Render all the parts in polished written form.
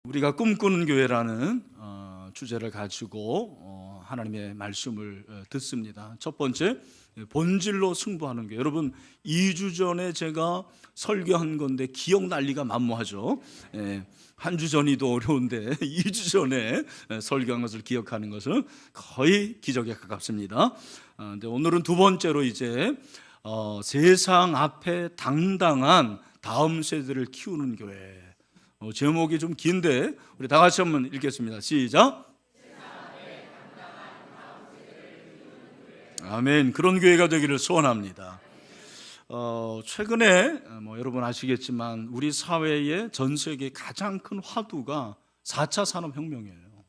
우리가 꿈꾸는 교회라는 주제를 가지고 하나님의 말씀을 듣습니다. 첫 번째, 본질로 승부하는 교회. 여러분, 2주 전에 제가 설교한 건데 기억날 리가 만무하죠. 한 주 전이도 어려운데 2주 전에 설교한 것을 기억하는 것은 거의 기적에 가깝습니다. 근데 오늘은 두 번째로 이제 세상 앞에 당당한 다음 세대를 키우는 교회. 제목이 좀 긴데 우리 다 같이 한번 읽겠습니다. 시작. 아멘. 그런 교회가 되기를 소원합니다. 최근에 여러분 아시겠지만 우리 사회의 전 세계 가장 큰 화두가 4차 산업혁명이에요.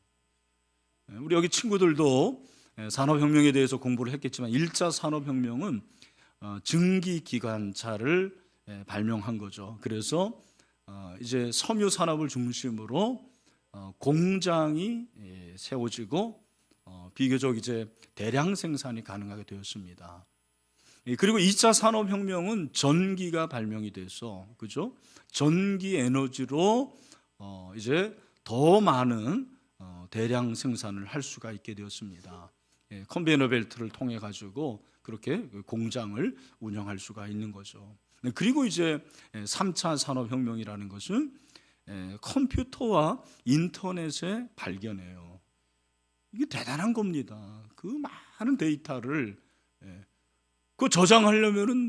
우리 여기 친구들도 산업혁명에 대해서 공부를 했겠지만 1차 산업혁명은 증기기관차를 발명한 거죠. 그래서 이제 섬유 산업을 중심으로 공장이 세워지고 비교적 이제 대량 생산이 가능하게 되었습니다. 그리고 2차 산업혁명은 전기가 발명이 돼서, 그죠? 전기 에너지로 이제 더 많은 대량 생산을 할 수가 있게 되었습니다. 컨베이어 벨트를 통해 가지고 그렇게 공장을 운영할 수가 있는 거죠. 그리고 이제 3차 산업혁명이라는 것은 컴퓨터와 인터넷의 발견이에요. 이게 대단한 겁니다. 그 많은 데이터를 그 저장하려면은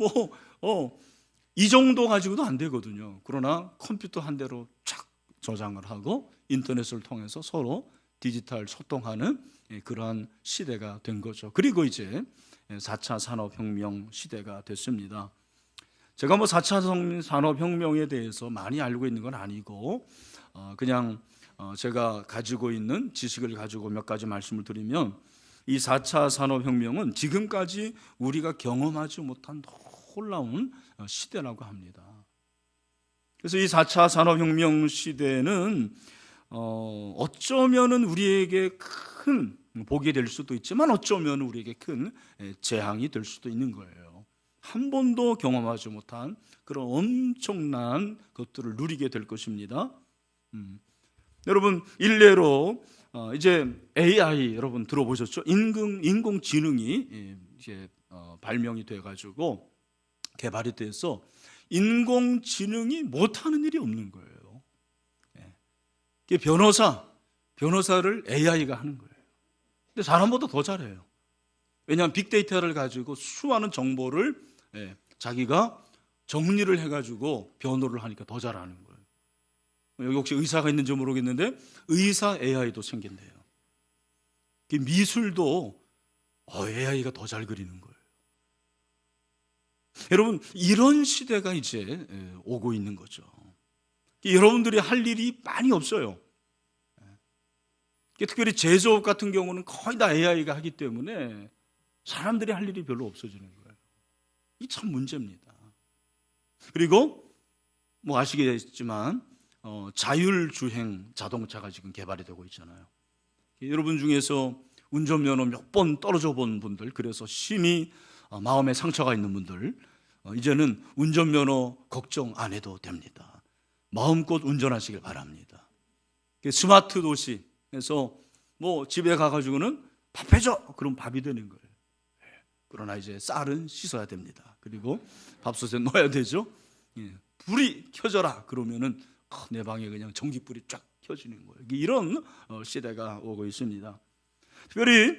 이 정도 가지고도 안 되거든요. 그러나 컴퓨터 한 대로 쫙 저장을 하고 인터넷을 통해서 서로 디지털 소통하는 그러한 시대가 된 거죠. 그리고 이제 4차 산업혁명 시대가 됐습니다. 제가 4차 산업혁명에 대해서 많이 알고 있는 건 아니고 그냥 제가 가지고 있는 지식을 가지고 몇 가지 말씀을 드리면, 이 4차 산업혁명은 지금까지 우리가 경험하지 못한 놀라운 시대라고 합니다. 그래서 이 4차 산업혁명 시대는 어쩌면 우리에게 큰 복이 될 수도 있지만 어쩌면 우리에게 큰 재앙이 될 수도 있는 거예요. 한 번도 경험하지 못한 그런 엄청난 것들을 누리게 될 것입니다. 여러분, 일례로 이제 AI 여러분 들어보셨죠? 인공지능이 이제 발명이 돼가지고 개발이 돼서 인공지능이 못하는 일이 없는 거예요. 변호사를 AI가 하는 거예요. 근데 사람보다 더 잘해요. 왜냐하면 빅데이터를 가지고 수많은 정보를 자기가 정리를 해가지고 변호를 하니까 더 잘하는 거예요. 여기 혹시 의사가 있는지 모르겠는데 의사 AI도 생긴대요. 미술도 AI가 더 잘 그리는 거예요. 여러분, 이런 시대가 이제 오고 있는 거죠. 여러분들이 할 일이 많이 없어요. 특별히 제조업 같은 경우는 거의 다 AI가 하기 때문에 사람들이 할 일이 별로 없어지는 거예요. 이 참 문제입니다. 그리고 아시겠지만 자율주행 자동차가 지금 개발이 되고 있잖아요. 여러분 중에서 운전면허 몇 번 떨어져 본 분들, 그래서 심히 마음에 상처가 있는 분들, 이제는 운전면허 걱정 안 해도 됩니다. 마음껏 운전하시길 바랍니다. 스마트 도시에서 집에 가가지고는 밥 해줘! 그럼 밥이 되는 거예요. 그러나 이제 쌀은 씻어야 됩니다. 그리고 밥솥에 넣어야 되죠. 불이 켜져라! 그러면은 내 방에 그냥 전기불이 쫙 켜지는 거예요. 이런 시대가 오고 있습니다. 특별히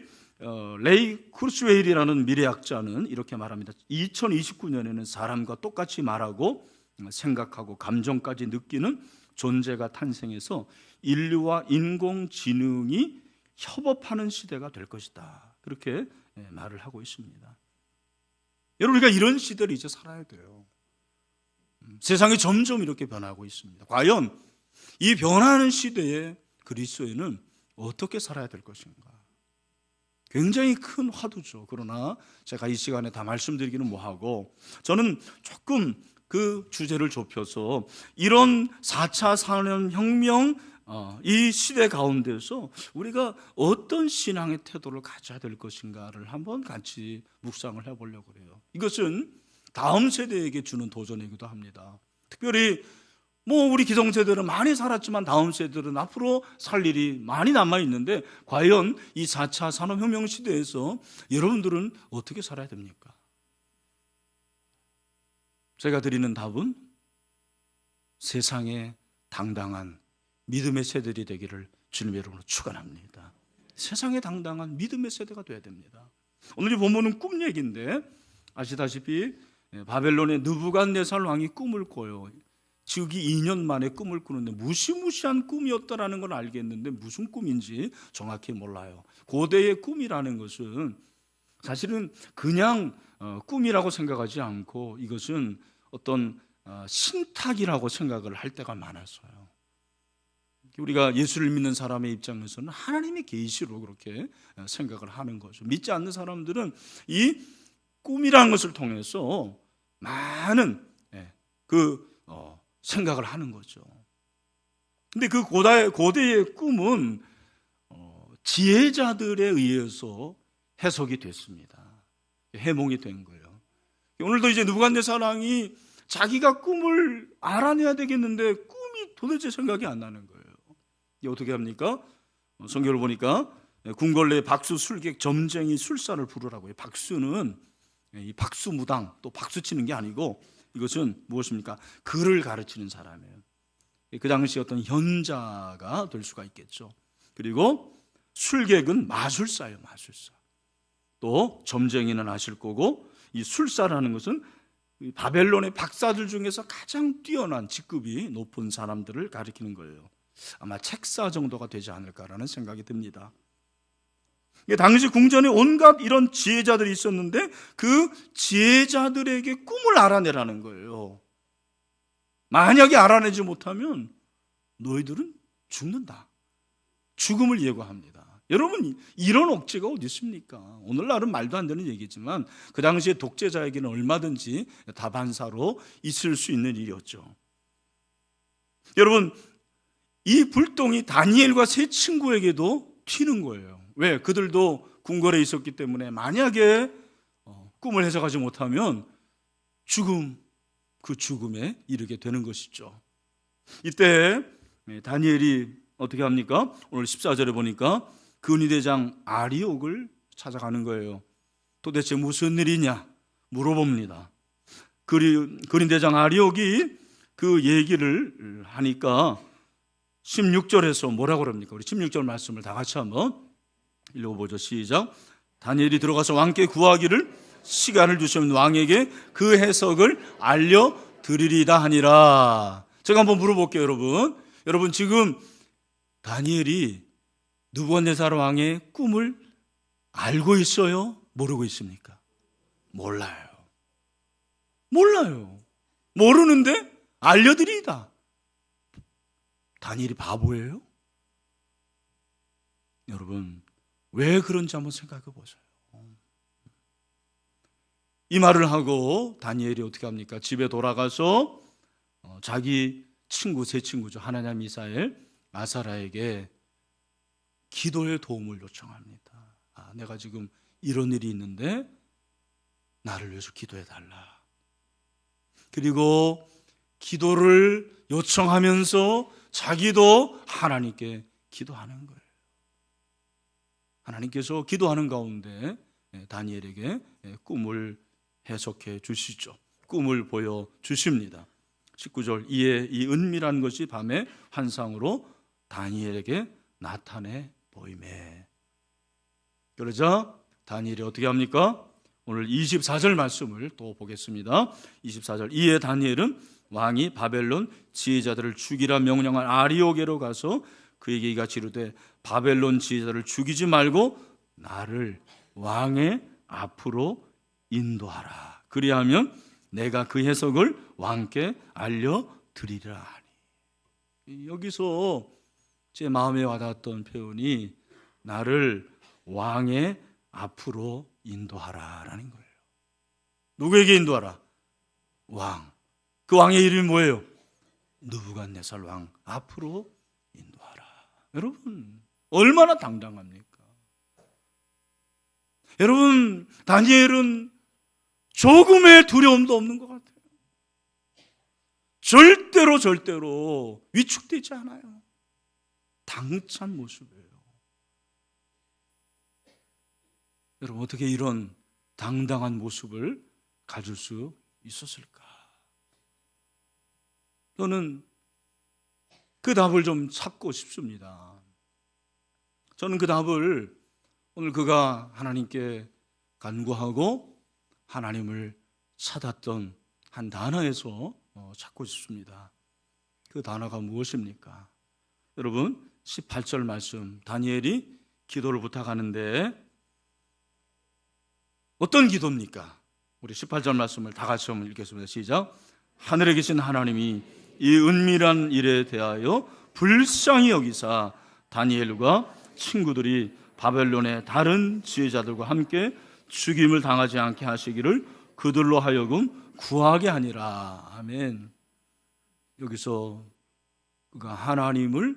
레이 쿠르스웨일이라는 미래학자는 이렇게 말합니다. 2029년에는 사람과 똑같이 말하고 생각하고 감정까지 느끼는 존재가 탄생해서 인류와 인공지능이 협업하는 시대가 될 것이다. 그렇게 말을 하고 있습니다. 여러분, 우리가 이런 시대를 이제 살아야 돼요. 세상이 점점 이렇게 변하고 있습니다. 과연 이 변하는 시대에 그리스도인은 어떻게 살아야 될 것인가? 굉장히 큰 화두죠. 그러나 제가 이 시간에 다 말씀드리기는 뭐하고, 저는 조금 그 주제를 좁혀서 이런 4차 산업혁명 이 시대 가운데서 우리가 어떤 신앙의 태도를 가져야 될 것인가를 한번 같이 묵상을 해보려고 해요. 이것은 다음 세대에게 주는 도전이기도 합니다. 특별히 뭐 우리 기성세대들은 많이 살았지만 다음 세대들은 앞으로 살 일이 많이 남아있는데 과연 이 4차 산업혁명 시대에서 여러분들은 어떻게 살아야 됩니까? 제가 드리는 답은 세상에 당당한 믿음의 세대들이 되기를 주님의 이름으로 축원합니다. 세상에 당당한 믿음의 세대가 되어야 됩니다. 오늘 이 본문은 꿈 얘기인데 아시다시피 바벨론의 느부갓네살 왕이 꿈을 꿔요. 즉위 2년 만에 꿈을 꾸는데 무시무시한 꿈이었다라는 건 알겠는데 무슨 꿈인지 정확히 몰라요. 고대의 꿈이라는 것은 사실은 그냥 꿈이라고 생각하지 않고 이것은 어떤 신탁이라고 생각을 할 때가 많았어요. 우리가 예수를 믿는 사람의 입장에서는 하나님의 계시로 그렇게 생각을 하는 거죠. 믿지 않는 사람들은 이 꿈이라는 것을 통해서 많은 생각을 하는 거죠. 근데 그 고대의 꿈은 지혜자들에 의해서 해석이 됐습니다. 해몽이 된 거예요. 오늘도 이제 느부갓네살 왕이 자기가 꿈을 알아내야 되겠는데 꿈이 도대체 생각이 안 나는 거예요. 이게 어떻게 합니까? 성경을 보니까 궁궐내 박수, 술객, 점쟁이, 술사를 부르라고 해요. 박수는 이 박수무당, 또 박수 치는 게 아니고 이것은 무엇입니까? 글을 가르치는 사람이에요. 그 당시 어떤 현자가 될 수가 있겠죠. 그리고 술객은 마술사예요. 마술사. 또 점쟁이는 아실 거고 이 술사라는 것은 바벨론의 박사들 중에서 가장 뛰어난 직급이 높은 사람들을 가리키는 거예요. 아마 책사 정도가 되지 않을까라는 생각이 듭니다. 당시 궁전에 온갖 이런 지혜자들이 있었는데 그 지혜자들에게 꿈을 알아내라는 거예요. 만약에 알아내지 못하면 너희들은 죽는다. 죽음을 예고합니다. 여러분, 이런 억지가 어디 있습니까? 오늘날은 말도 안 되는 얘기지만 그 당시에 독재자에게는 얼마든지 다반사로 있을 수 있는 일이었죠. 여러분, 이 불똥이 다니엘과 세 친구에게도 튀는 거예요. 왜? 그들도 궁궐에 있었기 때문에 만약에 꿈을 해석하지 못하면 그 죽음에 이르게 되는 것이죠. 이때 다니엘이 어떻게 합니까? 오늘 14절에 보니까 근위대장 아리옥을 찾아가는 거예요. 도대체 무슨 일이냐 물어봅니다. 근위대장 아리옥이 그 얘기를 하니까 16절에서 뭐라고 그럽니까? 우리 16절 말씀을 다 같이 한번 읽어보죠. 시작. 다니엘이 들어가서 왕께 구하기를 시간을 주시면 왕에게 그 해석을 알려드리리다 하니라. 제가 한번 물어볼게요. 여러분 지금 다니엘이 느부갓네살 왕의 꿈을 알고 있어요? 모르고 있습니까? 몰라요. 모르는데 알려드리다. 다니엘이 바보예요? 여러분 왜 그런지 한번 생각해 보세요. 이 말을 하고 다니엘이 어떻게 합니까? 집에 돌아가서 자기 세 친구죠. 하나냐, 미사엘, 아사라에게 기도의 도움을 요청합니다. 내가 지금 이런 일이 있는데 나를 위해서 기도해 달라. 그리고 기도를 요청하면서 자기도 하나님께 기도하는 거예요. 하나님께서 기도하는 가운데 다니엘에게 꿈을 해석해 주시죠. 꿈을 보여 주십니다. 19절. 이에 이 은밀한 것이 밤에 환상으로 다니엘에게 나타내 보이매. 그러자 다니엘이 어떻게 합니까? 오늘 24절 말씀을 또 보겠습니다. 24절. 이에 다니엘은 왕이 바벨론 지혜자들을 죽이라 명령한 아리오게로 가서 그에게 이같이 이르되 바벨론 지혜자들을 죽이지 말고 나를 왕의 앞으로 인도하라. 그리하면 내가 그 해석을 왕께 알려드리라 하니. 여기서 제 마음에 와닿았던 표현이 나를 왕의 앞으로 인도하라라는 거예요. 누구에게 인도하라? 왕. 그 왕의 이름이 뭐예요? 느부갓네살 왕 앞으로 인도하라. 여러분 얼마나 당당합니까? 여러분 다니엘은 조금의 두려움도 없는 것 같아요. 절대로 위축되지 않아요. 당찬 모습이에요. 여러분, 어떻게 이런 당당한 모습을 가질 수 있었을까? 저는 그 답을 좀 찾고 싶습니다. 저는 그 답을 오늘 그가 하나님께 간구하고 하나님을 찾았던 한 단어에서 찾고 싶습니다. 그 단어가 무엇입니까? 여러분, 18절 말씀, 다니엘이 기도를 부탁하는데 어떤 기도입니까? 우리 18절 말씀을 다 같이 한번 읽겠습니다. 시작. 하늘에 계신 하나님이 이 은밀한 일에 대하여 불쌍히 여기사 다니엘과 친구들이 바벨론의 다른 지혜자들과 함께 죽임을 당하지 않게 하시기를 그들로 하여금 구하게 하니라. 아멘. 여기서 그가 하나님을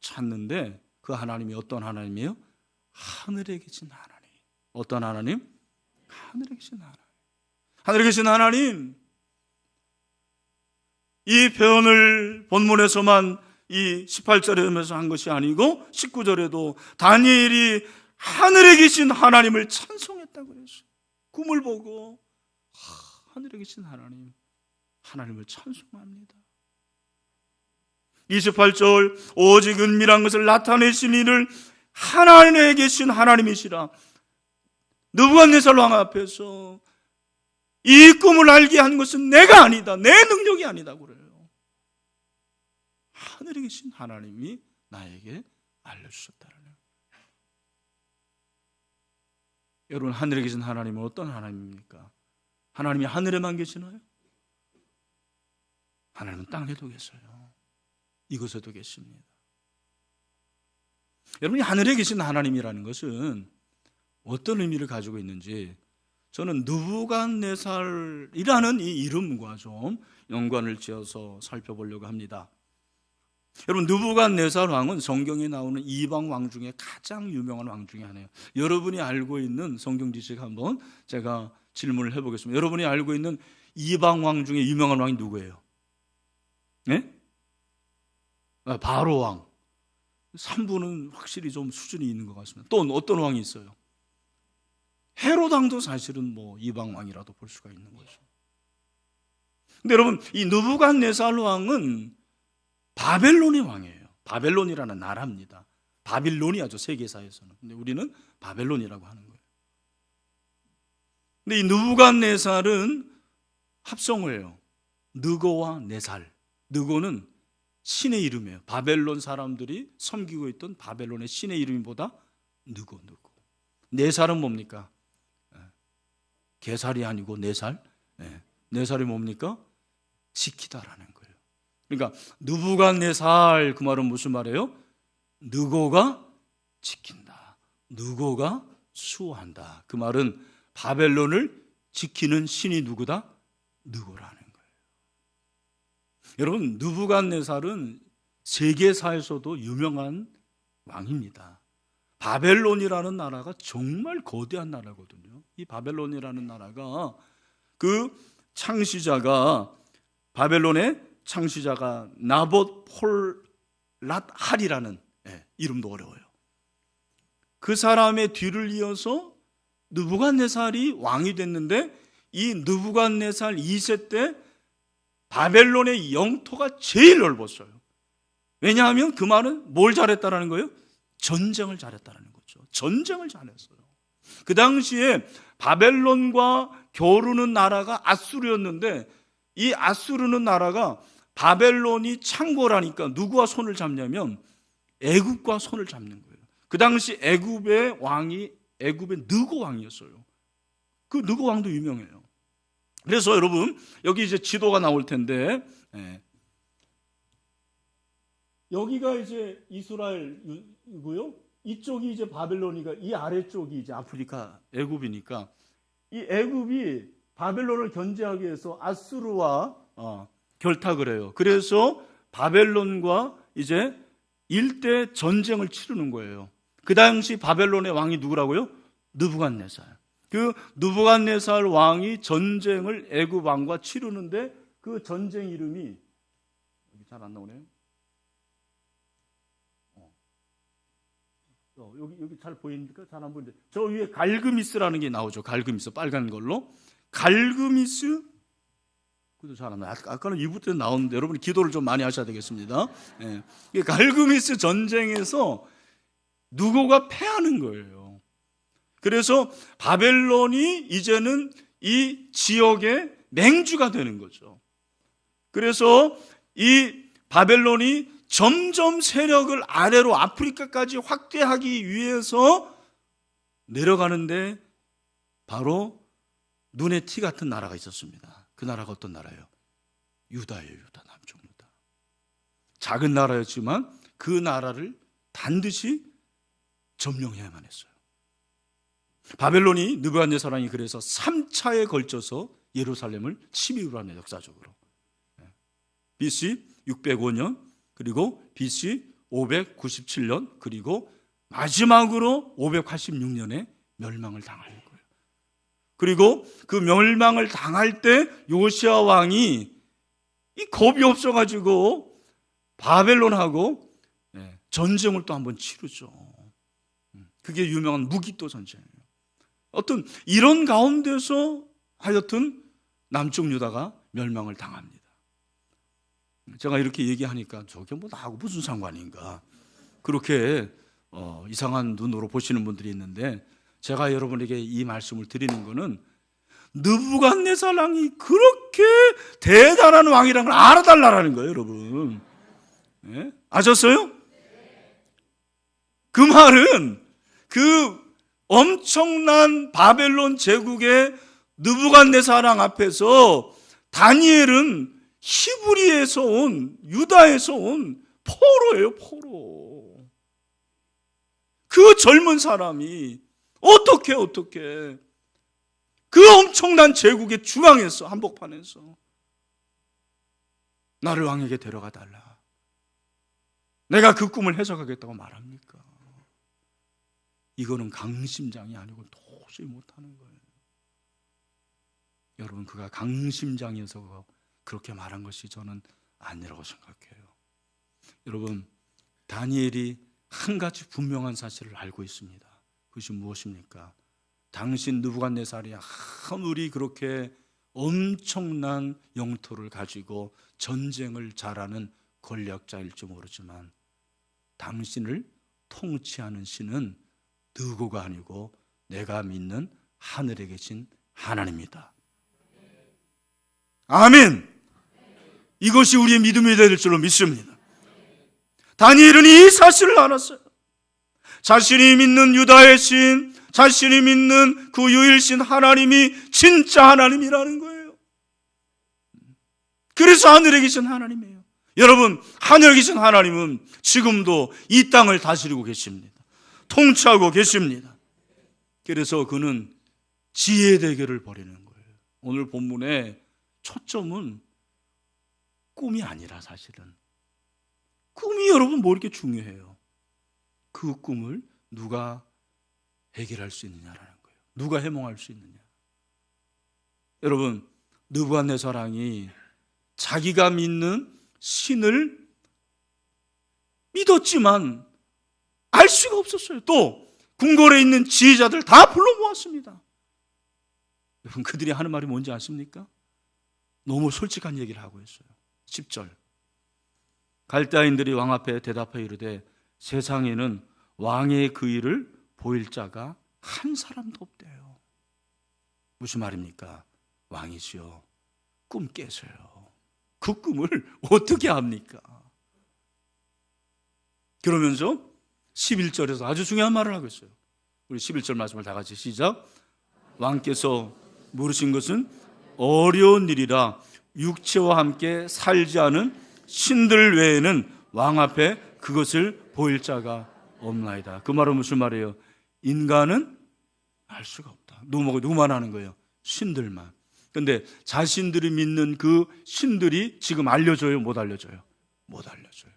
찾는데 그 하나님이 어떤 하나님이에요? 하늘에 계신 하나님. 어떤 하나님? 하늘에 계신 하나님. 하늘에 계신 하나님. 이 표현을 본문에서만 이 18절에서 한 것이 아니고 19절에도 다니엘이 하늘에 계신 하나님을 찬송했다고 그랬어요. 꿈을 보고 하늘에 계신 하나님을 찬송합니다. 28절 오직 은밀한 것을 나타내신 이를 하늘에 계신 하나님이시라. 느부갓네살 왕 앞에서 이 꿈을 알게 한 것은 내가 아니다, 내 능력이 아니다 그래요. 하늘에 계신 하나님이 나에게 알려주셨다는 거예요. 여러분, 하늘에 계신 하나님은 어떤 하나님입니까? 하나님이 하늘에만 계시나요? 하나님은 땅에도 계세요. 이곳에도 계십니다. 여러분이 하늘에 계신 하나님이라는 것은 어떤 의미를 가지고 있는지 저는 느부갓네살이라는 이 이름과 좀 연관을 지어서 살펴보려고 합니다. 여러분, 느부갓네살 왕은 성경에 나오는 이방 왕 중에 가장 유명한 왕 중에 하나예요. 여러분이 알고 있는 성경 지식 한번 제가 질문을 해보겠습니다. 여러분이 알고 있는 이방 왕 중에 유명한 왕이 누구예요? 네? 바로 왕. 3분은 확실히 좀 수준이 있는 것 같습니다. 또 어떤 왕이 있어요? 헤롯 왕도 사실은 뭐 이방 왕이라도 볼 수가 있는 거죠. 근데 여러분, 이 느부갓네살 왕은 바벨론의 왕이에요. 바벨론이라는 나라입니다. 바빌로니아죠, 세계사에서는. 근데 우리는 바벨론이라고 하는 거예요. 근데 이 느부갓네살은 합성을 해요. 느고와 네살. 느고는 신의 이름이에요. 바벨론 사람들이 섬기고 있던 바벨론의 신의 이름이 뭐다? 느고. 네살은 뭡니까? 게살이 아니고 네살. 네살이 뭡니까? 지키다라는 거예요. 그러니까 느부갓네살, 그 말은 무슨 말이에요? 느고가 지킨다, 느고가 수호한다. 그 말은 바벨론을 지키는 신이 누구다? 느고라는 거예요. 여러분, 느부갓네살은 세계사에서도 유명한 왕입니다. 바벨론이라는 나라가 정말 거대한 나라거든요. 이 바벨론이라는 나라가 그 창시자가, 바벨론의 창시자가 나봇폴랏할이라는 이름도 어려워요. 그 사람의 뒤를 이어서 느부갓네살이 왕이 됐는데, 이 느부갓네살 2세 때 바벨론의 영토가 제일 넓었어요. 왜냐하면 그 말은 뭘 잘했다라는 거예요? 전쟁을 잘했다는 거죠. 전쟁을 잘했어요. 그 당시에 바벨론과 겨루는 나라가 아수르였는데, 이 아수르는 나라가 바벨론이 창궐하니까 누구와 손을 잡냐면 애굽과 손을 잡는 거예요. 그 당시 애굽의 왕이 애굽의 느고 왕이었어요. 그 느고 왕도 유명해요. 그래서 여러분, 여기 이제 지도가 나올 텐데, 여기가 이제 이스라엘이고요. 이쪽이 이제 바벨론이가, 이 아래쪽이 이제 아프리카 애굽이니까, 이 애굽이 바벨론을 견제하기 위해서 아수르와 결탁을 해요. 그래서 바벨론과 이제 일대 전쟁을 치르는 거예요. 그 당시 바벨론의 왕이 누구라고요? 느부갓네살. 그 느부갓네살 왕이 전쟁을 애굽 왕과 치르는데 그 전쟁 이름이 잘 안 나오네요. 여기 잘 보입니까? 잘 안 보이는데 저 위에 갈그미스라는 게 나오죠. 갈그미스 빨간 걸로 갈그미스. 그도 잘 안 나요. 아까는 이부터 나오는데 여러분이 기도를 좀 많이 하셔야 되겠습니다. 예. 이게 갈그미스 전쟁에서 누고가 패하는 거예요. 그래서 바벨론이 이제는 이 지역의 맹주가 되는 거죠. 그래서 이 바벨론이 점점 세력을 아래로 아프리카까지 확대하기 위해서 내려가는데 바로 눈에 티 같은 나라가 있었습니다. 그 나라가 어떤 나라예요? 유다예요. 유다, 남쪽 유다. 작은 나라였지만 그 나라를 반드시 점령해야만 했어요. 바벨론이 느부갓네살이 그래서 3차에 걸쳐서 예루살렘을 침입을 하는 역사적으로. BC 605년 그리고 BC 597년 그리고 마지막으로 586년에 멸망을 당할 거예요. 그리고 그 멸망을 당할 때 요시야 왕이 이 겁이 없어가지고 바벨론하고 전쟁을 또 한번 치르죠. 그게 유명한 무기토 전쟁이에요. 어떤 이런 가운데서 하여튼 남쪽 유다가 멸망을 당합니다. 제가 이렇게 얘기하니까 저게 뭐 나하고 무슨 상관인가 그렇게 이상한 눈으로 보시는 분들이 있는데 제가 여러분에게 이 말씀을 드리는 것은 느부갓네살 왕이 그렇게 대단한 왕이라는 걸 알아달라는 거예요, 여러분. 네? 아셨어요? 그 말은 그 엄청난 바벨론 제국의 느부갓네살 왕 앞에서 다니엘은 히브리에서 온, 유다에서 온 포로예요, 포로. 그 젊은 사람이 어떻게 그 엄청난 제국의 중앙에서, 한복판에서 나를 왕에게 데려가 달라, 내가 그 꿈을 해석하겠다고 말합니까? 이거는 강심장이 아니고 도저히 못하는 거예요. 여러분, 그가 강심장이어서 그렇게 말한 것이 저는 아니라고 생각해요. 여러분, 다니엘이 한 가지 분명한 사실을 알고 있습니다. 그것이 무엇입니까? 당신 느부갓네살이 아무리 그렇게 엄청난 영토를 가지고 전쟁을 잘하는 권력자일지 모르지만 당신을 통치하는 신은 느고가 아니고 내가 믿는 하늘에 계신 하나님이다. 아멘. 이것이 우리의 믿음이 될 줄로 믿습니다. 다니엘은 이 사실을 알았어요. 자신이 믿는 유다의 신, 자신이 믿는 그 유일신 하나님이 진짜 하나님이라는 거예요. 그래서 하늘에 계신 하나님이에요. 여러분, 하늘에 계신 하나님은 지금도 이 땅을 다스리고 계십니다. 통치하고 계십니다. 그래서 그는 지혜 대결을 벌이는 거예요. 오늘 본문의 초점은 꿈이 아니라 사실은 꿈이 여러분 뭐 이렇게 중요해요? 그 꿈을 누가 해결할 수 있느냐라는 거예요. 누가 해몽할 수 있느냐. 여러분, 느부갓네살 왕이 자기가 믿는 신을 믿었지만 알 수가 없었어요. 또 궁궐에 있는 지휘자들 다 불러 모았습니다. 여러분, 그들이 하는 말이 뭔지 아십니까? 너무 솔직한 얘기를 하고 있어요. 10절. 갈대아인들이 왕 앞에 대답하여 이르되 세상에는 왕의 그 일을 보일 자가 한 사람도 없대요. 무슨 말입니까? 왕이시여, 꿈 깨세요. 그 꿈을 어떻게 합니까? 그러면서 11절에서 아주 중요한 말을 하고 있어요. 우리 11절 말씀을 다 같이 시작. 왕께서 물으신 것은 어려운 일이라 육체와 함께 살지 않은 신들 외에는 왕 앞에 그것을 보일 자가 없나이다. 그 말은 무슨 말이에요? 인간은 알 수가 없다. 누구만 하는 거예요? 신들만. 그런데 자신들이 믿는 그 신들이 지금 알려줘요? 못 알려줘요? 못 알려줘요.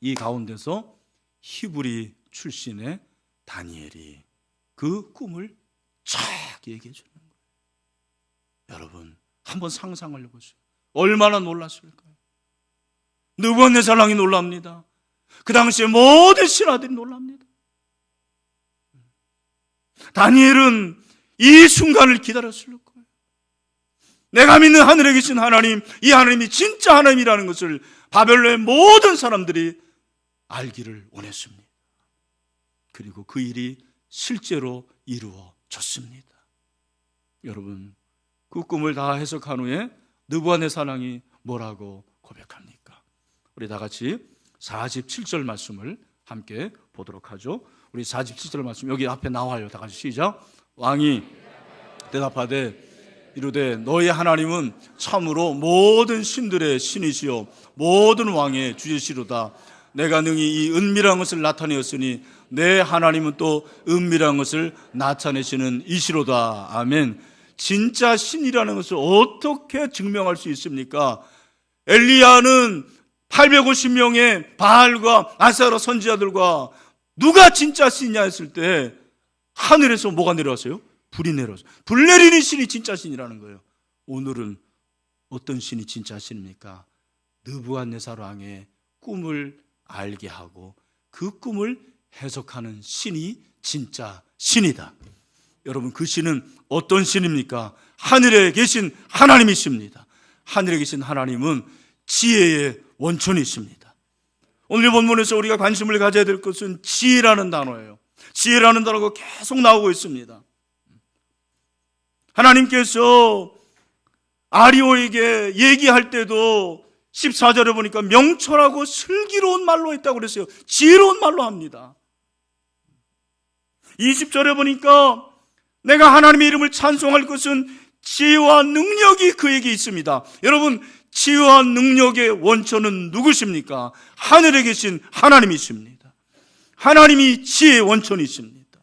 이 가운데서 히브리 출신의 다니엘이 그 꿈을 쫙 얘기해 주는 거예요. 여러분, 한번 상상을 해보세요. 얼마나 놀랐을까요? 느부갓네살 왕이 놀랍니다. 그 당시에 모든 신하들이 놀랍니다. 다니엘은 이 순간을 기다렸을 거예요. 내가 믿는 하늘에 계신 하나님, 이 하나님이 진짜 하나님이라는 것을 바벨론의 모든 사람들이 알기를 원했습니다. 그리고 그 일이 실제로 이루어졌습니다. 여러분, 그 꿈을 다 해석한 후에 느부갓네살 왕이 뭐라고 고백합니까? 우리 다 같이 47절 말씀을 함께 보도록 하죠. 우리 47절 말씀 여기 앞에 나와요. 다 같이 시작. 왕이 대답하되 이르되 너희 하나님은 참으로 모든 신들의 신이시요 모든 왕의 주제시로다. 내가 능히 이 은밀한 것을 나타내었으니 내 하나님은 또 은밀한 것을 나타내시는 이시로다. 아멘. 진짜 신이라는 것을 어떻게 증명할 수 있습니까? 엘리야는 850명의 바알과 아세라 선지자들과 누가 진짜 신이냐 했을 때 하늘에서 뭐가 내려왔어요? 불이 내려왔어요. 불 내리는 신이 진짜 신이라는 거예요. 오늘은 어떤 신이 진짜 신입니까? 느부갓네살 왕의 꿈을 알게 하고 그 꿈을 해석하는 신이 진짜 신이다. 여러분, 그 신은 어떤 신입니까? 하늘에 계신 하나님이십니다. 하늘에 계신 하나님은 지혜의 원천이십니다. 오늘 본문에서 우리가 관심을 가져야 될 것은 지혜라는 단어예요. 지혜라는 단어가 계속 나오고 있습니다. 하나님께서 아리오에게 얘기할 때도 14절에 보니까 명철하고 슬기로운 말로 했다고 그랬어요. 지혜로운 말로 합니다. 20절에 보니까 내가 하나님의 이름을 찬송할 것은 지혜와 능력이 그에게 있습니다. 여러분, 지혜와 능력의 원천은 누구십니까? 하늘에 계신 하나님이십니다. 하나님이 지혜의 원천이십니다.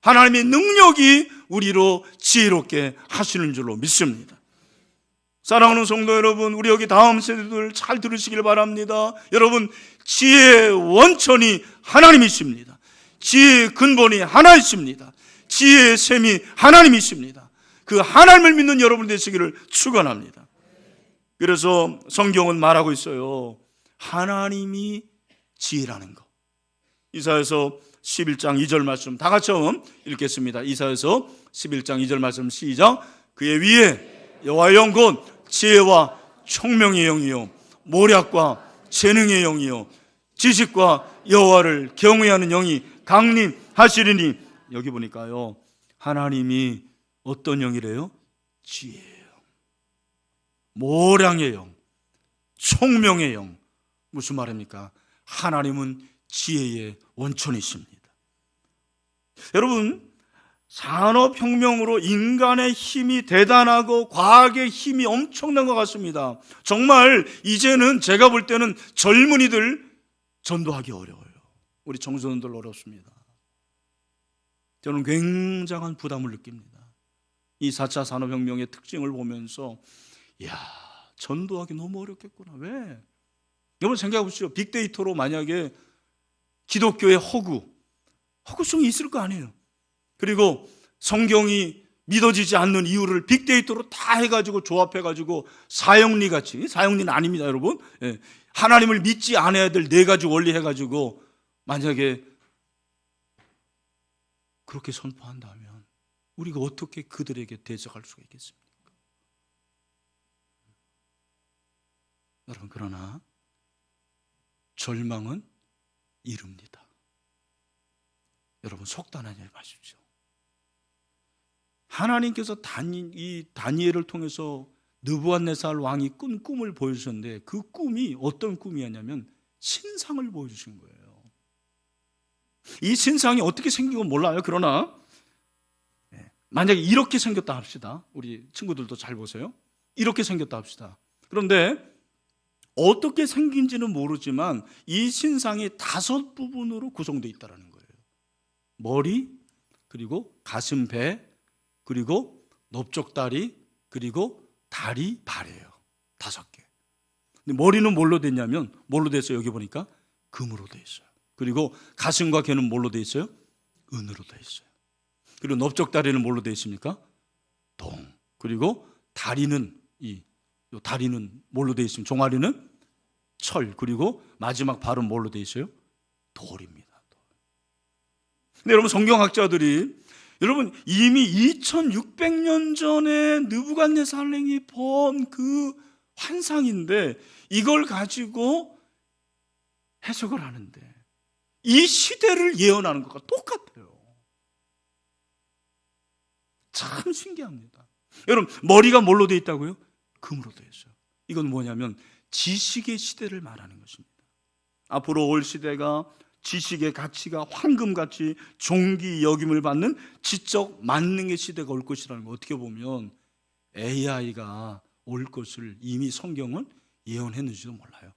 하나님의 능력이 우리로 지혜롭게 하시는 줄로 믿습니다. 사랑하는 성도 여러분, 우리 여기 다음 세대들 잘 들으시길 바랍니다. 여러분, 지혜의 원천이 하나님이십니다. 지혜의 근본이 하나이십니다. 지혜의 셈이 하나님이십니다. 그 하나님을 믿는 여러분 되시기를 축원합니다. 그래서 성경은 말하고 있어요. 하나님이 지혜라는 것. 이사야서 11장 2절 말씀 다 같이 한번 읽겠습니다. 이사야서 11장 2절 말씀 시작. 그의 위에 여호와의 영 곧 지혜와 총명의 영이요 모략과 재능의 영이요 지식과 여호와를 경외하는 영이 강림하시리니. 여기 보니까요, 하나님이 어떤 영이래요? 지혜예요. 모량의 영, 총명의 영. 무슨 말입니까? 하나님은 지혜의 원천이십니다. 여러분, 산업혁명으로 인간의 힘이 대단하고 과학의 힘이 엄청난 것 같습니다. 정말 이제는 제가 볼 때는 젊은이들 전도하기 어려워요. 우리 청소년들 어렵습니다. 저는 굉장한 부담을 느낍니다. 이 4차 산업혁명의 특징을 보면서 이야, 전도하기 너무 어렵겠구나. 왜? 여러분 생각해 보시죠. 빅데이터로 만약에 기독교의 허구성이 있을 거 아니에요. 그리고 성경이 믿어지지 않는 이유를 빅데이터로 다 해가지고 조합해가지고 사형리 같이, 사형리는 아닙니다 여러분. 하나님을 믿지 않아야 될 4가지 원리 해가지고 만약에 그렇게 선포한다면 우리가 어떻게 그들에게 대적할 수가 있겠습니까? 여러분, 그러나 절망은 이릅니다. 여러분, 속단하지 마십시오. 하나님께서 이 다니엘을 통해서 느부갓네살 왕이 꾼 꿈을 보여주셨는데 그 꿈이 어떤 꿈이었냐면 신상을 보여주신 거예요. 이 신상이 어떻게 생긴 건 몰라요. 그러나 만약에 이렇게 생겼다 합시다. 우리 친구들도 잘 보세요. 이렇게 생겼다 합시다. 그런데 어떻게 생긴지는 모르지만 이 신상이 5 부분으로 구성되어 있다는 거예요. 머리, 그리고 가슴, 배, 그리고 넓적다리, 그리고 다리, 발이에요. 5개. 근데 머리는 뭘로 됐냐면 뭘로 됐어요? 여기 보니까 금으로 돼 있어요. 그리고 가슴과 개는 뭘로 돼 있어요? 은으로 돼 있어요. 그리고 넓적다리는 뭘로 돼 있습니까? 동. 그리고 다리는 다리는 뭘로 돼 있습니까? 종아리는 철, 그리고 마지막 발은 뭘로 되어 있어요? 돌입니다. 근데 여러분, 성경학자들이 여러분 이미 2600년 전에 느부갓네살이 본 그 환상인데 이걸 가지고 해석을 하는데 이 시대를 예언하는 것과 똑같아요. 참 신기합니다. 여러분, 머리가 뭘로 되어 있다고요? 금으로 되어 있어요. 이건 뭐냐면 지식의 시대를 말하는 것입니다. 앞으로 올 시대가 지식의 가치가 황금같이 존귀 여김을 받는 지적 만능의 시대가 올 것이라는 거, 어떻게 보면 AI가 올 것을 이미 성경은 예언했는지도 몰라요.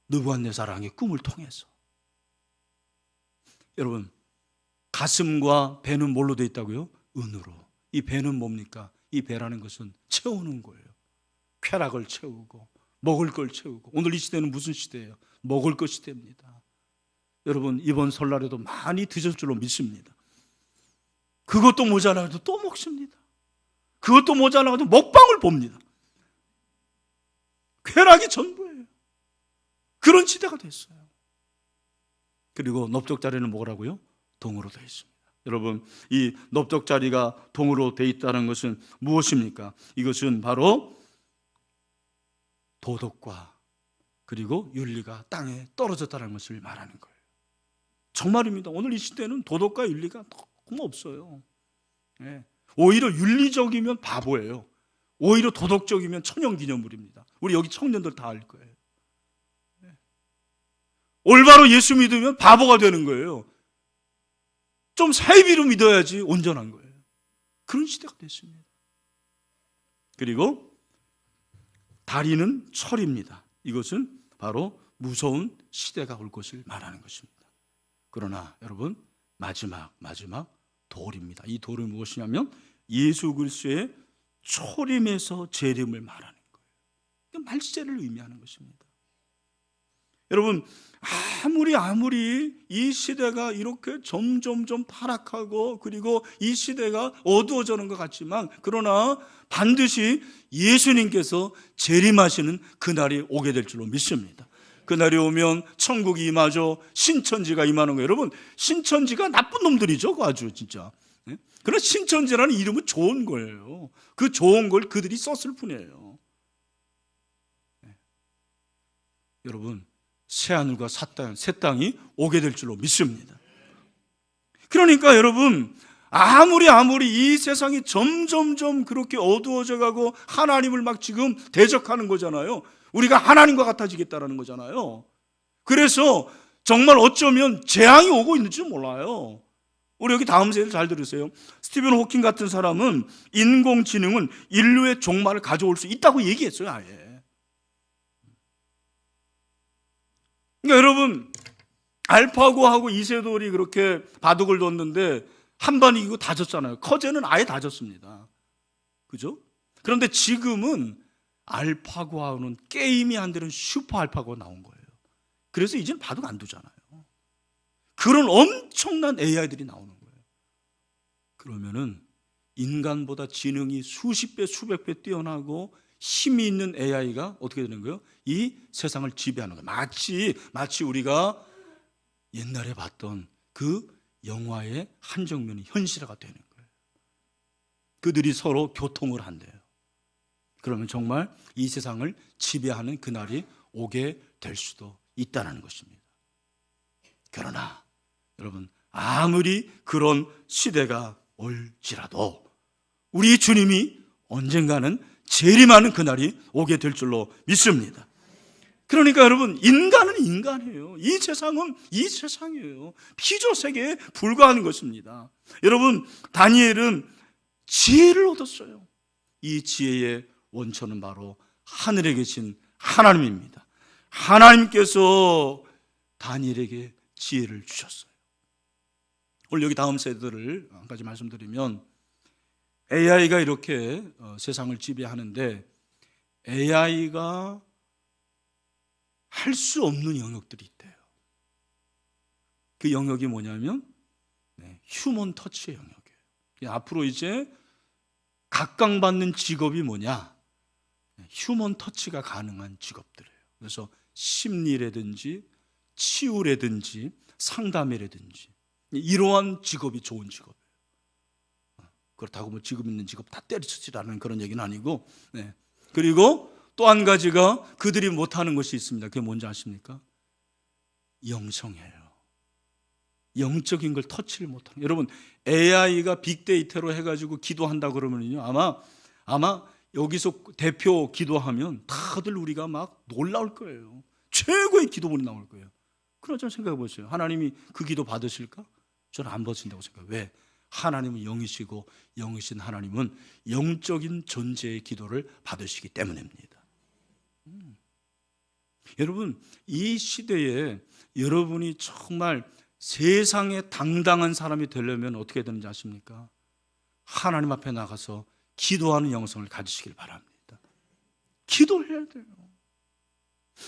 느부갓네살 왕의 꿈을 통해서. 여러분, 가슴과 배는 뭘로 되어 있다고요? 은으로. 이 배는 뭡니까? 이 배라는 것은 채우는 거예요. 쾌락을 채우고 먹을 걸 채우고. 오늘 이 시대는 무슨 시대예요? 먹을 것 시대입니다. 여러분, 이번 설날에도 많이 드실 줄로 믿습니다. 그것도 모자라도 또 먹습니다. 그것도 모자라도 먹방을 봅니다. 쾌락이 전부예요. 그런 시대가 됐어요. 그리고 넓적자리는 뭐라고요? 동으로 되어 있습니다. 여러분, 이 넓적자리가 동으로 되어 있다는 것은 무엇입니까? 이것은 바로 도덕과 그리고 윤리가 땅에 떨어졌다는 것을 말하는 거예요. 정말입니다. 오늘 이 시대는 도덕과 윤리가 너무 없어요. 오히려 윤리적이면 바보예요. 오히려 도덕적이면 천연기념물입니다. 우리 여기 청년들 다 알 거예요. 올바로 예수 믿으면 바보가 되는 거예요. 좀 사이비로 믿어야지 온전한 거예요. 그런 시대가 됐습니다. 그리고 다리는 철입니다. 이것은 바로 무서운 시대가 올 것을 말하는 것입니다. 그러나 여러분, 마지막 돌입니다. 이 돌은 무엇이냐면 예수 그리스도의 초림에서 재림을 말하는 거예요. 말세를 의미하는 것입니다. 여러분, 아무리 이 시대가 이렇게 점점 타락하고 그리고 이 시대가 어두워지는 것 같지만, 그러나 반드시 예수님께서 재림하시는 그날이 오게 될 줄로 믿습니다. 그날이 오면 천국이 임하죠. 신천지가 임하는 거예요. 여러분, 신천지가 나쁜 놈들이죠. 아주 진짜. 그러나 신천지라는 이름은 좋은 거예요. 그 좋은 걸 그들이 썼을 뿐이에요. 여러분, 새하늘과 새 땅이 오게 될 줄로 믿습니다. 그러니까 여러분, 아무리 이 세상이 점점 그렇게 어두워져 가고 하나님을 막 지금 대적하는 거잖아요. 우리가 하나님과 같아지겠다라는 거잖아요. 그래서 정말 어쩌면 재앙이 오고 있는지 몰라요. 우리 여기 다음 세대를 잘 들으세요. 스티븐 호킹 같은 사람은 인공지능은 인류의 종말을 가져올 수 있다고 얘기했어요, 아예. 그러니까 여러분, 알파고하고 이세돌이 그렇게 바둑을 뒀는데 한 번 이기고 다 졌잖아요. 커제는 아예 다 졌습니다. 그죠? 그런데 지금은 알파고하고는 게임이 안 되는 슈퍼 알파고가 나온 거예요. 그래서 이제는 바둑 안 두잖아요. 그런 엄청난 AI들이 나오는 거예요. 그러면은 인간보다 지능이 수십 배, 수백 배 뛰어나고 힘이 있는 AI가 어떻게 되는 거예요? 이 세상을 지배하는 거예요. 마치 우리가 옛날에 봤던 그 영화의 한 장면이 현실화가 되는 거예요. 그들이 서로 교통을 한대요. 그러면 정말 이 세상을 지배하는 그날이 오게 될 수도 있다는 것입니다. 그러나 여러분, 아무리 그런 시대가 올지라도 우리 주님이 언젠가는 재림하는 그날이 오게 될 줄로 믿습니다. 그러니까 여러분, 인간은 인간이에요. 이 세상은 이 세상이에요. 피조 세계에 불과한 것입니다. 여러분, 다니엘은 지혜를 얻었어요. 이 지혜의 원천은 바로 하늘에 계신 하나님입니다. 하나님께서 다니엘에게 지혜를 주셨어요. 오늘 여기 다음 세대를 한 가지 말씀드리면, AI가 이렇게 세상을 지배하는데 AI가 할 수 없는 영역들이 있대요. 그 영역이 뭐냐면 휴먼 터치의 영역이에요. 앞으로 이제 각광받는 직업이 뭐냐? 휴먼 터치가 가능한 직업들이에요. 그래서 심리라든지 치유라든지 상담이라든지 이러한 직업이 좋은 직업이에요. 그렇다고 뭐 직업 있는 직업 다 때려치지라는 그런 얘기는 아니고, 네. 그리고 또 한 가지가 그들이 못하는 것이 있습니다. 그게 뭔지 아십니까? 영성이에요. 영적인 걸 터치를 못하는 거예요. 여러분, AI가 빅데이터로 해가지고 기도한다 그러면요, 아마 여기서 대표 기도하면 다들 우리가 막 놀라울 거예요. 최고의 기도문이 나올 거예요. 그러자 생각해 보세요. 하나님이 그 기도 받으실까? 저는 안 받으신다고 생각해요. 왜? 하나님은 영이시고 영이신 하나님은 영적인 존재의 기도를 받으시기 때문입니다. 여러분, 이 시대에 여러분이 정말 세상에 당당한 사람이 되려면 어떻게 되는지 아십니까? 하나님 앞에 나가서 기도하는 영성을 가지시길 바랍니다. 기도해야 돼요.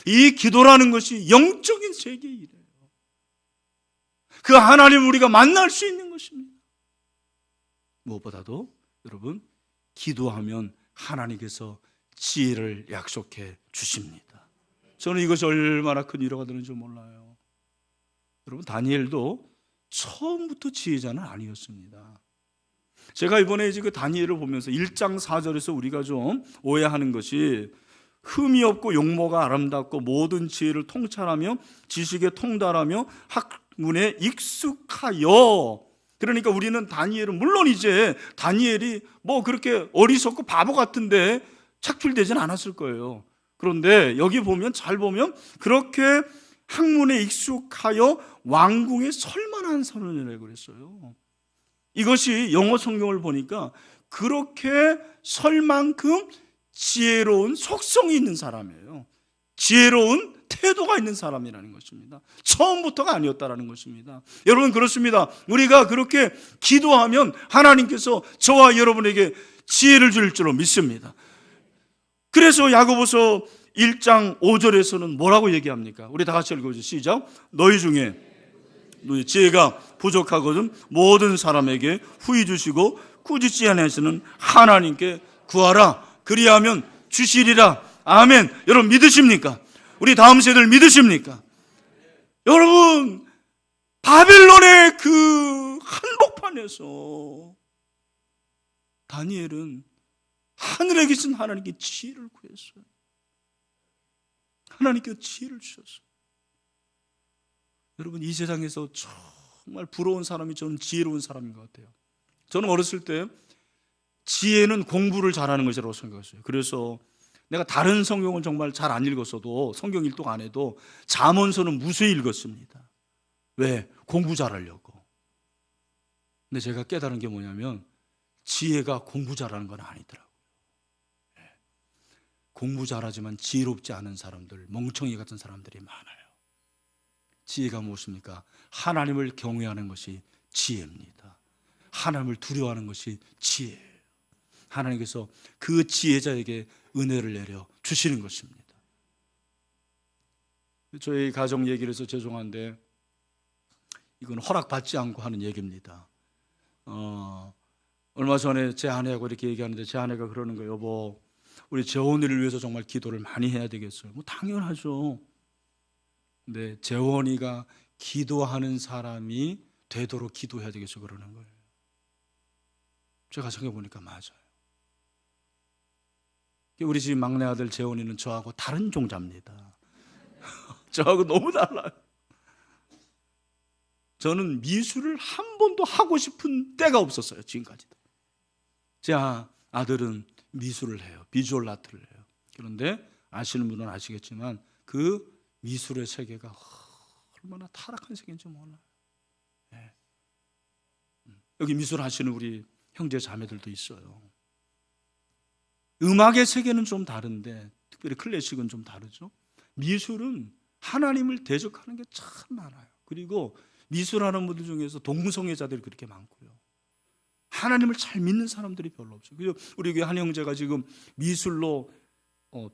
이 기도라는 것이 영적인 세계의 일이에요. 그 하나님을 우리가 만날 수 있는 것입니다. 무엇보다도 여러분, 기도하면 하나님께서 지혜를 약속해 주십니다. 저는 이것이 얼마나 큰 위로가 되는지 몰라요. 여러분, 다니엘도 처음부터 지혜자는 아니었습니다. 제가 이번에 그 다니엘을 보면서 1장 4절에서 우리가 좀 오해하는 것이 흠이 없고 용모가 아름답고 모든 지혜를 통찰하며 지식에 통달하며 학문에 익숙하여, 그러니까 우리는 다니엘은 물론 이제 다니엘이 뭐 그렇게 어리석고 바보 같은데 착출되진 않았을 거예요. 그런데 여기 보면 잘 보면 그렇게 학문에 익숙하여 왕궁에 설만한 사람이라고 그랬어요. 이것이 영어 성경을 보니까 그렇게 설 만큼 지혜로운 속성이 있는 사람이에요. 지혜로운 태도가 있는 사람이라는 것입니다. 처음부터가 아니었다라는 것입니다. 여러분, 그렇습니다. 우리가 그렇게 기도하면 하나님께서 저와 여러분에게 지혜를 줄 줄로 믿습니다. 그래서 야고보서 1장 5절에서는 뭐라고 얘기합니까? 우리 다 같이 읽어보죠. 시작. 너희 중에 지혜가 부족하거든 모든 사람에게 후히 주시고 꾸짖지 아니하시는 하나님께 구하라. 그리하면 주시리라. 아멘. 여러분, 믿으십니까? 우리 다음 세대를 믿으십니까? 여러분, 바벨론의 그 한복판에서 다니엘은 하늘에 계신 하나님께 지혜를 구했어요. 하나님께 지혜를 주셨어요. 여러분, 이 세상에서 정말 부러운 사람이 저는 지혜로운 사람인 것 같아요. 저는 어렸을 때 지혜는 공부를 잘하는 것이라고 생각했어요. 그래서 내가 다른 성경은 정말 잘 안 읽었어도, 성경 일독 안 해도 잠언서는 무수히 읽었습니다. 왜? 공부 잘하려고. 근데 제가 깨달은 게 뭐냐면 지혜가 공부 잘하는 건 아니더라고요. 공부 잘하지만 지혜롭지 않은 사람들, 멍청이 같은 사람들이 많아요. 지혜가 무엇입니까? 하나님을 경외하는 것이 지혜입니다. 하나님을 두려워하는 것이 지혜예요. 하나님께서 그 지혜자에게 은혜를 내려 주시는 것입니다. 저희 가정 얘기를 해서 죄송한데 이건 허락받지 않고 하는 얘기입니다. 얼마 전에 제 아내하고 이렇게 얘기하는데 제 아내가 그러는 거예요. 여보, 우리 재원이를 위해서 정말 기도를 많이 해야 되겠어요. 뭐 당연하죠. 근데 재원이가 기도하는 사람이 되도록 기도해야 되겠어 그러는 거예요. 제가 생각해 보니까 맞아요. 우리 집 막내 아들 재원이는 저하고 다른 종자입니다. 저하고 너무 달라요. 저는 미술을 한 번도 하고 싶은 때가 없었어요. 지금까지도. 제 아들은 미술을 해요. 비주얼 아트를 해요. 그런데 아시는 분은 아시겠지만 그 미술의 세계가 얼마나 타락한 세계인지 몰라요. 네. 여기 미술 하시는 우리 형제 자매들도 있어요. 음악의 세계는 좀 다른데, 특별히 클래식은 좀 다르죠. 미술은 하나님을 대적하는 게 참 많아요. 그리고 미술하는 분들 중에서 동성애자들이 그렇게 많고요. 하나님을 잘 믿는 사람들이 별로 없어요. 그리고 우리 교회 한 형제가 지금 미술로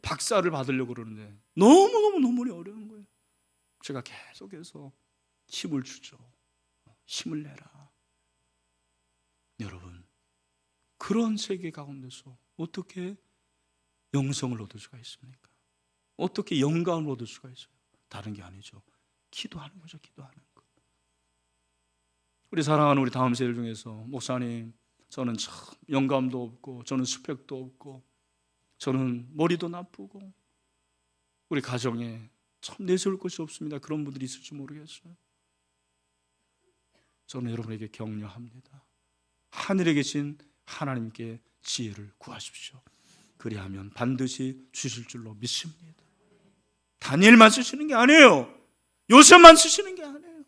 박사를 받으려고 그러는데 너무너무 어려운 거예요. 제가 계속해서 힘을 주죠. 힘을 내라. 여러분, 그런 세계 가운데서 어떻게 영성을 얻을 수가 있습니까? 어떻게 영감을 얻을 수가 있어요? 다른 게 아니죠. 기도하는 거죠. 기도하는 거. 우리 사랑하는 우리 다음 세대 중에서 목사님, 저는 참 영감도 없고, 저는 스펙도 없고, 저는 머리도 나쁘고, 우리 가정에 참 내세울 것이 없습니다. 그런 분들이 있을지 모르겠어요. 저는 여러분에게 격려합니다. 하늘에 계신 하나님께 지혜를 구하십시오. 그리하면 반드시 주실 줄로 믿습니다. 다니엘만 쓰시는 게 아니에요. 요셉만 쓰시는 게 아니에요.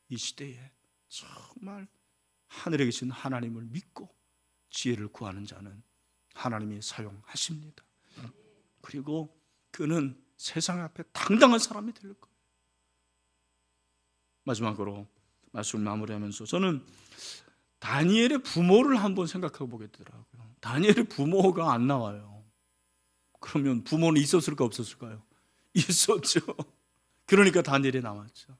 이 시대에 정말 하늘에 계신 하나님을 믿고 지혜를 구하는 자는 하나님이 사용하십니다. 그리고 그는 세상 앞에 당당한 사람이 될 거예요. 마지막으로 말씀을 마무리하면서 저는 다니엘의 부모를 한번 생각해 보게 되더라고요. 다니엘의 부모가 안 나와요. 그러면 부모는 있었을까 없었을까요? 있었죠. 그러니까 다니엘이 나왔죠.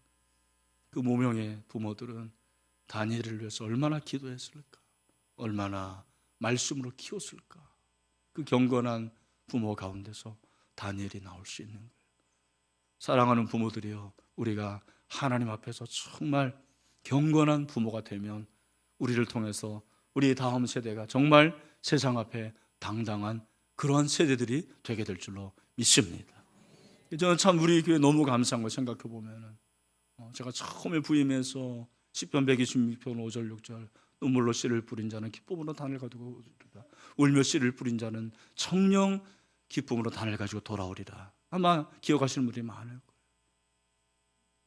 그 무명의 부모들은 다니엘을 위해서 얼마나 기도했을까, 얼마나 말씀으로 키웠을까. 그 경건한 부모 가운데서 다니엘이 나올 수 있는 거예요. 사랑하는 부모들이요, 우리가 하나님 앞에서 정말 경건한 부모가 되면 우리를 통해서 우리 다음 세대가 정말 세상 앞에 당당한 그러한 세대들이 되게 될 줄로 믿습니다. 저는 참 우리 교회 너무 감사한 걸 생각해 보면은, 제가 처음에 부임해서 시편 126편 5절 6절 눈물로 씨를 뿌린 자는 기쁨으로 단을 가지고 울며 씨를 뿌린 자는 청령 기쁨으로 단을 가지고 돌아오리라. 아마 기억하시는 분들이 많을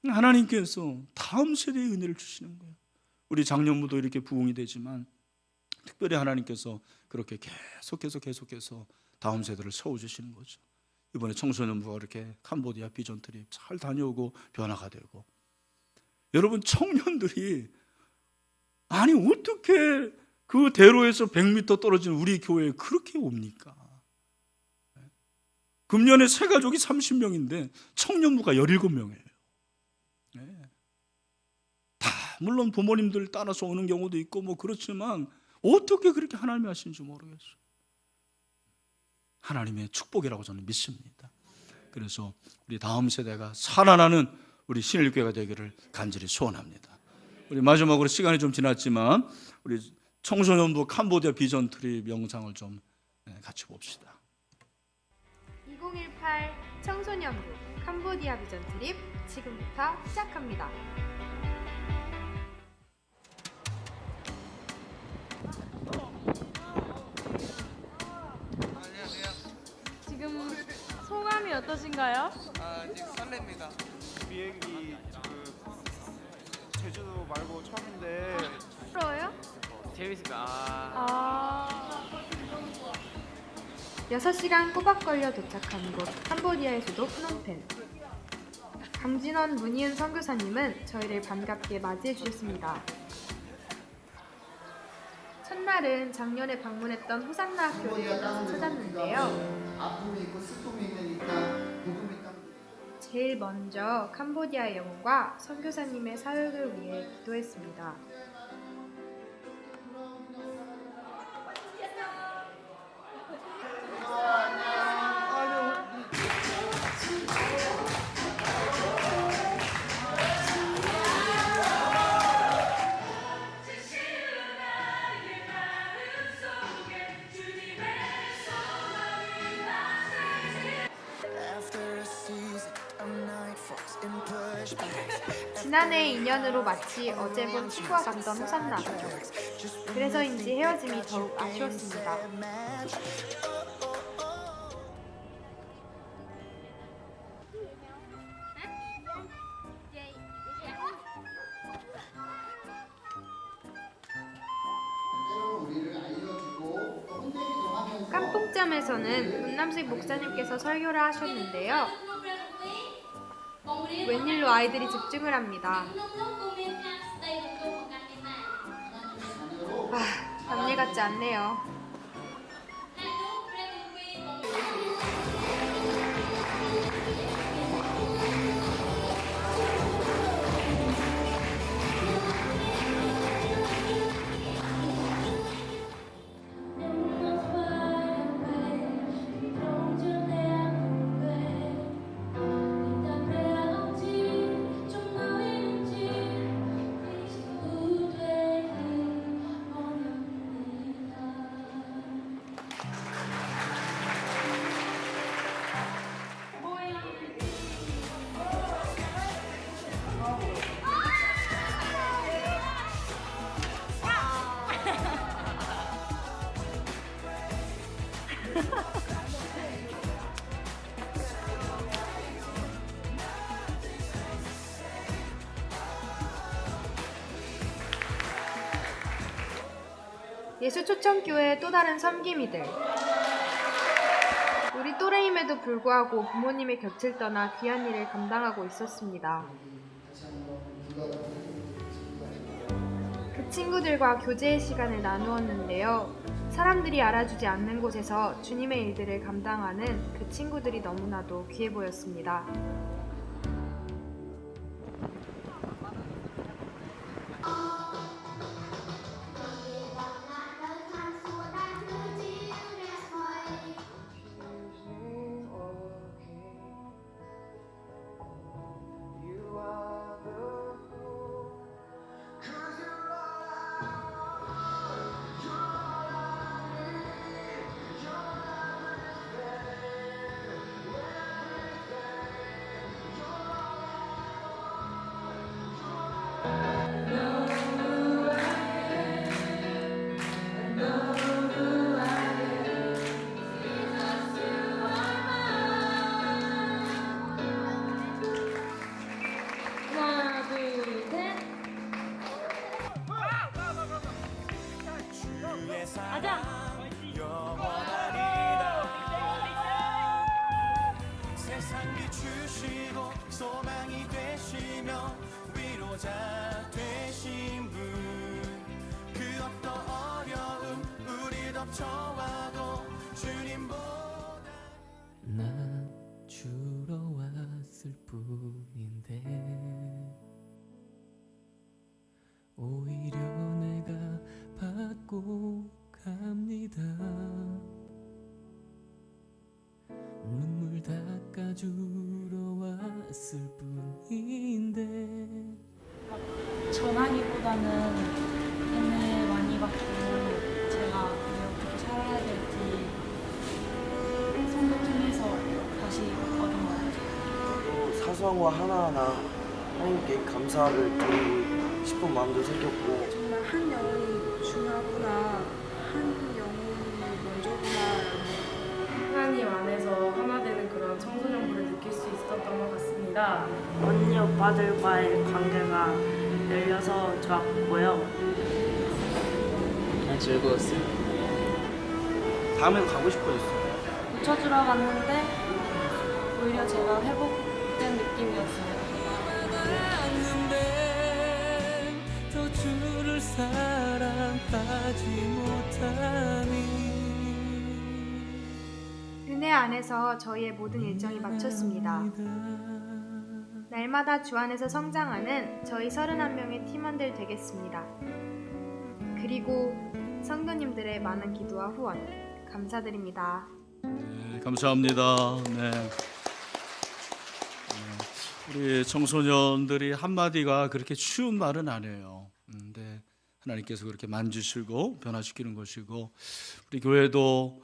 거예요. 하나님께서 다음 세대의 은혜를 주시는 거예요. 우리 장년부도 이렇게 부흥이 되지만 특별히 하나님께서 그렇게 계속해서 다음 세대를 세워주시는 거죠. 이번에 청소년부가 이렇게 캄보디아 비전 트립 잘 다녀오고 변화가 되고, 여러분 청년들이 아니 어떻게 그 대로에서 100m 떨어진 우리 교회에 그렇게 옵니까? 금년에 새 가족이 30명인데 청년부가 17명이에요. 다 물론 부모님들 따라서 오는 경우도 있고 뭐 그렇지만 어떻게 그렇게 하나님이 하시는지 모르겠어요. 하나님의 축복이라고 저는 믿습니다. 그래서 우리 다음 세대가 살아나는 우리 신일교회가 되기를 간절히 소원합니다. 우리 마지막으로 시간이 좀 지났지만 우리 청소년부 캄보디아 비전 트립 영상을 좀 같이 봅시다. 2018 청소년부 캄보디아 비전 트립 지금부터 시작합니다. 지금 소감이 어떠신가요? 지금 설렙니다. 비행기 제주도 말고 처음인데 부러워요? 재밌습니다. 6시간 꼬박 걸려 도착한 곳 캄보디아의 수도 프놈펜. 강진원, 문희은 선교사님은 저희를 반갑게 맞이해 주셨습니다. 첫날은 작년에 방문했던 호상나 학교를 다시 찾았는데요. 아픔이 있고 슬픔이 있으니까 복음이 딱 제일 먼저 캄보디아의 영혼과 선교사님의 사역을 위해 기도했습니다. 지난해 인연으로 마치 어제 본 친구와 갔던 호산나 학교. 그래서인지 헤어짐이 더욱 아쉬웠습니다. 깜뽕점에서는 문남식 목사님께서 설교를 하셨는데요. 웬일로 아이들이 집중을 합니다. 남일 같지 않네요. 예수 초청교회의 또 다른 섬김이들. 우리 또래임에도 불구하고 부모님의 곁을 떠나 귀한 일을 감당하고 있었습니다. 그 친구들과 교제의 시간을 나누었는데요. 사람들이 알아주지 않는 곳에서 주님의 일들을 감당하는 그 친구들이 너무나도 귀해 보였습니다. 하나, 둘, 셋. 가자. 세상 비추시고 소망이 되시며 위로자 되신 분그 어떤 어려움 우리 덮쳐와도 주님보다 난 주러 왔을 뿐인데 오히려 내가 받고 갑니다. 눈물 닦아주러 왔을 뿐인데 전하기보다는 은혜 많이 받고 제가 어떻게 살아야 될지 성도 통해서 다시 얻은 것 같아요. 사소한 거 하나하나 하나님께 감사를 드리고 싶은 마음도 생겼고 정말 한 영혼이 중요하구나, 한 영혼이 먼저구나. 하나님 안에서 하나 되는 그런 청소년부를 느낄 수 있었던 것 같습니다. 언니 오빠들과의 관계가 열려서 좋았고요. 난 즐거웠어요. 다음에도 가고 싶어졌어요. 고쳐주러 갔는데 오히려 제가 회복된 느낌이었어요. 왔는데 더 주를 사랑하지 못하니 은혜 안에서 저희의 모든 일정이 마쳤습니다. 날마다 주 안에서 성장하는 저희 31명의 팀원들 되겠습니다. 그리고 성도님들의 많은 기도와 후원 감사드립니다. 네, 감사합니다. 네. 우리 청소년들이 한마디가 그렇게 쉬운 말은 아니에요. 근데 하나님께서 그렇게 만지시고 변화시키는 것이고 우리 교회도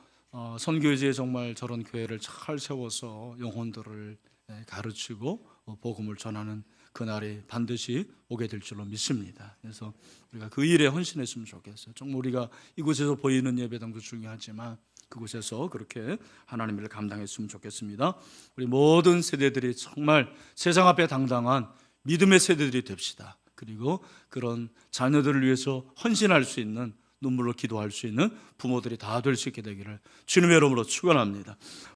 선교지에 정말 저런 교회를 잘 세워서 영혼들을 가르치고 복음을 전하는 그날이 반드시 오게 될 줄로 믿습니다. 그래서 우리가 그 일에 헌신했으면 좋겠어요. 정말 우리가 이곳에서 보이는 예배당도 중요하지만 그곳에서 그렇게 하나님의 일을 감당했으면 좋겠습니다. 우리 모든 세대들이 정말 세상 앞에 당당한 믿음의 세대들이 됩시다. 그리고 그런 자녀들을 위해서 헌신할 수 있는, 눈물로 기도할 수 있는 부모들이 다 될 수 있게 되기를 주님의 이름으로 축원합니다.